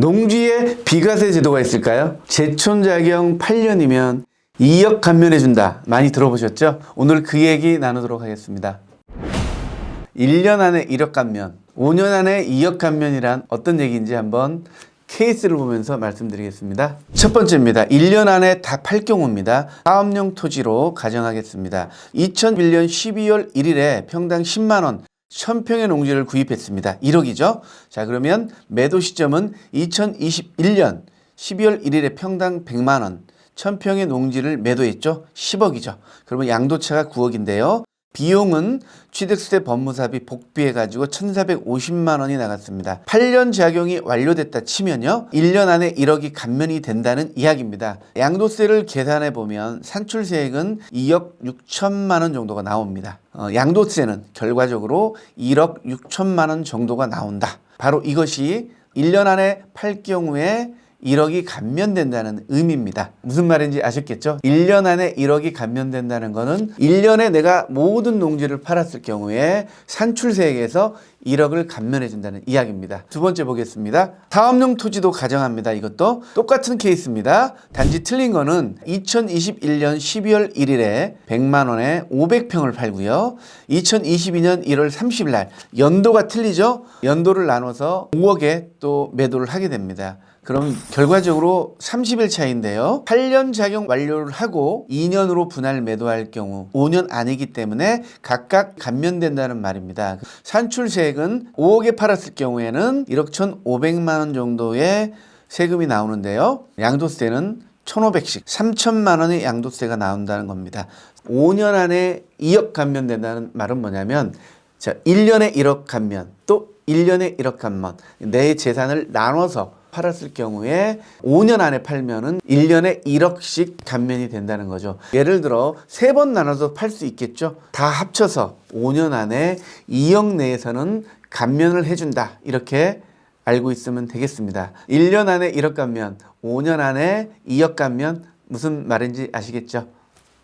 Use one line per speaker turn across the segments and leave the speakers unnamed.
농지에 비과세 제도가 있을까요? 제촌자경 8년이면 2억 감면해준다. 많이 들어보셨죠? 오늘 그 얘기 나누도록 하겠습니다. 1년 안에 1억 감면, 5년 안에 2억 감면이란 어떤 얘기인지 한번 케이스를 보면서 말씀드리겠습니다. 첫 번째입니다. 1년 안에 다 팔 경우입니다. 사업용 토지로 가정하겠습니다. 2001년 12월 1일에 평당 10만원 1000평의 농지를 구입했습니다. 1억이죠. 자, 그러면 매도 시점은 2021년 12월 1일에 평당 100만원 1000평의 농지를 매도했죠. 10억이죠. 그러면 양도차가 9억인데요. 비용은 취득세 법무사비 복비해가지고 1,450만 원이 나갔습니다. 8년 작용이 완료됐다 치면요. 1년 안에 1억이 감면이 된다는 이야기입니다. 양도세를 계산해보면 산출세액은 2억 6천만 원 정도가 나옵니다. 양도세는 결과적으로 1억 6천만 원 정도가 나온다. 바로 이것이 1년 안에 팔 경우에 1억이 감면된다는 의미입니다. 무슨 말인지 아셨겠죠? 1년 안에 1억이 감면된다는 거는 1년에 내가 모든 농지를 팔았을 경우에 산출세액에서 1억을 감면해 준다는 이야기입니다. 두 번째 보겠습니다. 사업용 토지도 가정합니다. 이것도 똑같은 케이스입니다. 단지 틀린 거는 2021년 12월 1일에 100만 원에 500평을 팔고요. 2022년 1월 30일 날 연도가 틀리죠? 연도를 나눠서 5억에 또 매도를 하게 됩니다. 그럼 결과적으로 30일 차이인데요. 8년 작용 완료를 하고 2년으로 분할 매도할 경우 5년 아니기 때문에 각각 감면된다는 말입니다. 산출세액은 5억에 팔았을 경우에는 1억 1,500만 원 정도의 세금이 나오는데요. 양도세는 1,500씩 3천만 원의 양도세가 나온다는 겁니다. 5년 안에 2억 감면된다는 말은 뭐냐면 1년에 1억 감면 또 1년에 1억 감면 내 재산을 나눠서 팔았을 경우에 5년 안에 팔면은 1년에 1억씩 감면이 된다는 거죠. 예를 들어 3번 나눠서 팔 수 있겠죠. 다 합쳐서 5년 안에 2억 내에서는 감면을 해준다. 이렇게 알고 있으면 되겠습니다. 1년 안에 1억 감면, 5년 안에 2억 감면 무슨 말인지 아시겠죠?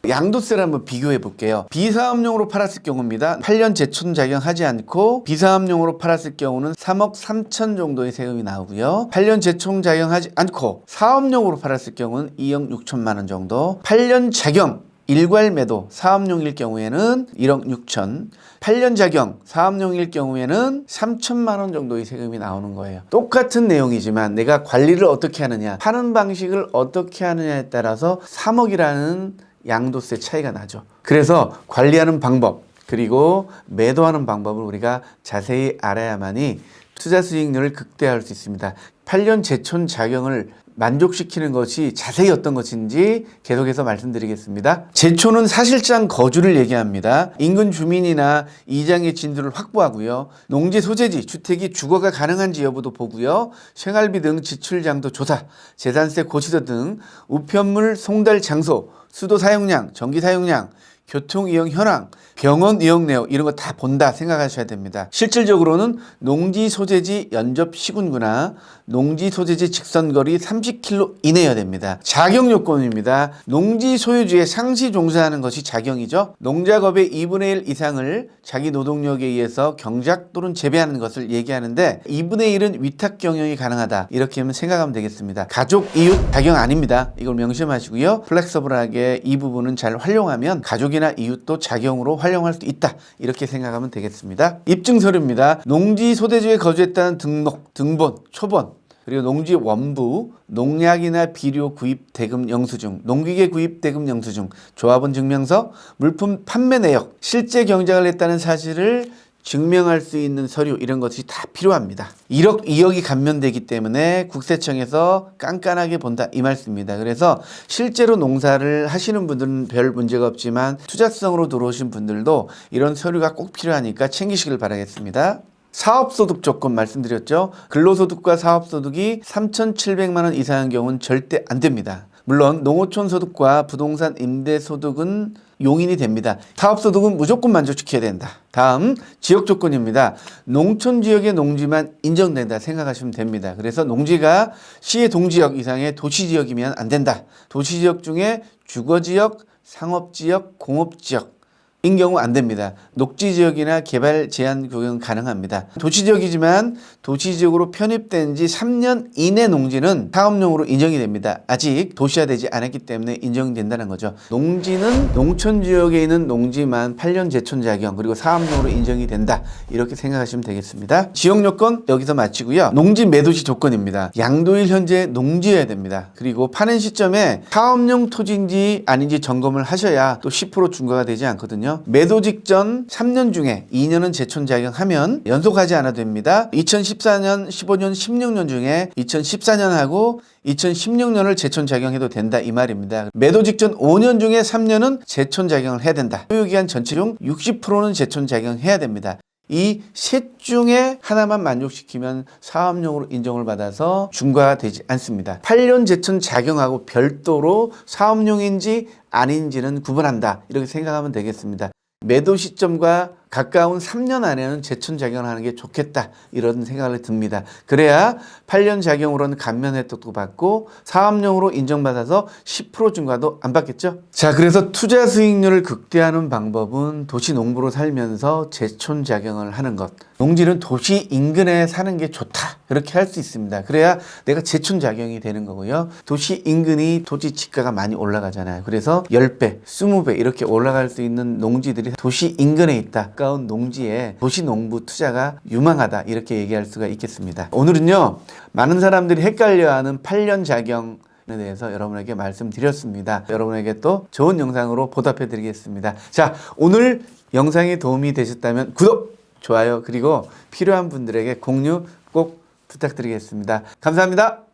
양도세를 한번 비교해 볼게요. 비사업용으로 팔았을 경우입니다. 8년 제촌자경하지 않고 비사업용으로 팔았을 경우는 3억 3천 정도의 세금이 나오고요. 8년 제촌자경하지 않고 사업용으로 팔았을 경우는 2억 6천만 원 정도. 8년 자경 일괄 매도 사업용일 경우에는 1억 6천, 8년 자경 사업용일 경우에는 3천만 원 정도의 세금이 나오는 거예요. 똑같은 내용이지만 내가 관리를 어떻게 하느냐, 파는 방식을 어떻게 하느냐에 따라서 3억이라는 양도세 차이가 나죠. 그래서 관리하는 방법 그리고 매도하는 방법을 우리가 자세히 알아야만이 투자 수익률을 극대화할 수 있습니다. 8년 제촌 자경을 만족시키는 것이 자세히 어떤 것인지 계속해서 말씀드리겠습니다. 제촌은 사실상 거주를 얘기합니다. 인근 주민이나 이장의 진도를 확보하고요. 농지 소재지, 주택이 주거가 가능한지 여부도 보고요. 생활비 등 지출장도 조사, 재산세 고지서 등 우편물 송달 장소, 수도 사용량, 전기 사용량, 교통 이용 현황, 병원 이용 내역 이런 거 다 본다 생각하셔야 됩니다. 실질적으로는 농지 소재지 연접 시군구나 농지 소재지 직선거리 30km 이내여야 됩니다. 자경 요건입니다. 농지 소유주의 상시 종사하는 것이 자경이죠. 농작업의 2분의 1 이상을 자기 노동력에 의해서 경작 또는 재배하는 것을 얘기하는데 2분의 1은 위탁 경영이 가능하다. 이렇게 하면 생각하면 되겠습니다. 가족, 이웃, 자경 아닙니다. 이걸 명심하시고요. 플렉서블하게 이 부분은 잘 활용하면 가족이나 이웃도 자경으로 활용할 수 있다. 이렇게 생각하면 되겠습니다. 입증서류입니다. 농지 소대지에 거주했다는 등록, 등본, 초본, 그리고 농지 원부, 농약이나 비료 구입 대금 영수증, 농기계 구입 대금 영수증, 조합원 증명서, 물품 판매 내역, 실제 경작을 했다는 사실을 증명할 수 있는 서류 이런 것이 다 필요합니다. 1억, 2억이 감면되기 때문에 국세청에서 깐깐하게 본다 이 말씀입니다. 그래서 실제로 농사를 하시는 분들은 별 문제가 없지만 투자성으로 들어오신 분들도 이런 서류가 꼭 필요하니까 챙기시길 바라겠습니다. 사업소득 조건 말씀드렸죠. 근로소득과 사업소득이 3,700만 원 이상인 경우는 절대 안 됩니다. 물론 농어촌 소득과 부동산 임대 소득은 용인이 됩니다. 사업소득은 무조건 만족시켜야 된다. 다음 지역 조건입니다. 농촌 지역의 농지만 인정된다 생각하시면 됩니다. 그래서 농지가 시의 동지역 이상의 도시지역이면 안 된다. 도시지역 중에 주거지역, 상업지역, 공업지역 인 경우 안 됩니다. 녹지 지역이나 개발 제한 구역은 가능합니다. 도시 지역이지만 도시 지역으로 편입된 지 3년 이내 농지는 사업용으로 인정이 됩니다. 아직 도시화되지 않았기 때문에 인정된다는 거죠. 농지는 농촌 지역에 있는 농지만 8년 제촌 자격 그리고 사업용으로 인정이 된다. 이렇게 생각하시면 되겠습니다. 지역 요건 여기서 마치고요. 농지 매도시 조건입니다. 양도일 현재 농지여야 됩니다. 그리고 파는 시점에 사업용 토지인지 아닌지 점검을 하셔야 또 10% 중과가 되지 않거든요. 매도 직전 3년 중에 2년은 제촌 자격하면 연속하지 않아도 됩니다. 2014년, 15년, 16년 중에 2014년하고 2016년을 제촌 작용해도 된다 이 말입니다. 매도 직전 5년 중에 3년은 제촌 작용을 해야 된다. 소유기간 전체 중 60%는 제촌 작용해야 됩니다. 이 셋 중에 하나만 만족시키면 사업용으로 인정을 받아서 중과되지 않습니다. 8년 제촌 작용하고 별도로 사업용인지 아닌지는 구분한다. 이렇게 생각하면 되겠습니다. 매도 시점과 가까운 3년 안에는 제촌 작용을 하는 게 좋겠다 이런 생각이 듭니다. 그래야 8년 작용으로는 감면 혜택도 받고 사업용으로 인정받아서 10% 중과도 안 받겠죠. 자, 그래서 투자 수익률을 극대화하는 방법은 도시 농부로 살면서 제촌 작용을 하는 것. 농지는 도시 인근에 사는 게 좋다 이렇게 할 수 있습니다. 그래야 내가 제촌 작용이 되는 거고요. 도시 인근이 토지 지가가 많이 올라가잖아요. 그래서 10배, 20배 이렇게 올라갈 수 있는 농지들이 도시 인근에 있다. 가까운 농지에 도시 농부 투자가 유망하다 이렇게 얘기할 수가 있겠습니다. 오늘은요, 많은 사람들이 헷갈려하는 8년 작용에 대해서 여러분에게 말씀드렸습니다. 여러분에게 또 좋은 영상으로 보답해 드리겠습니다. 자, 오늘 영상이 도움이 되셨다면 구독, 좋아요, 그리고 필요한 분들에게 공유 꼭 부탁드리겠습니다. 감사합니다.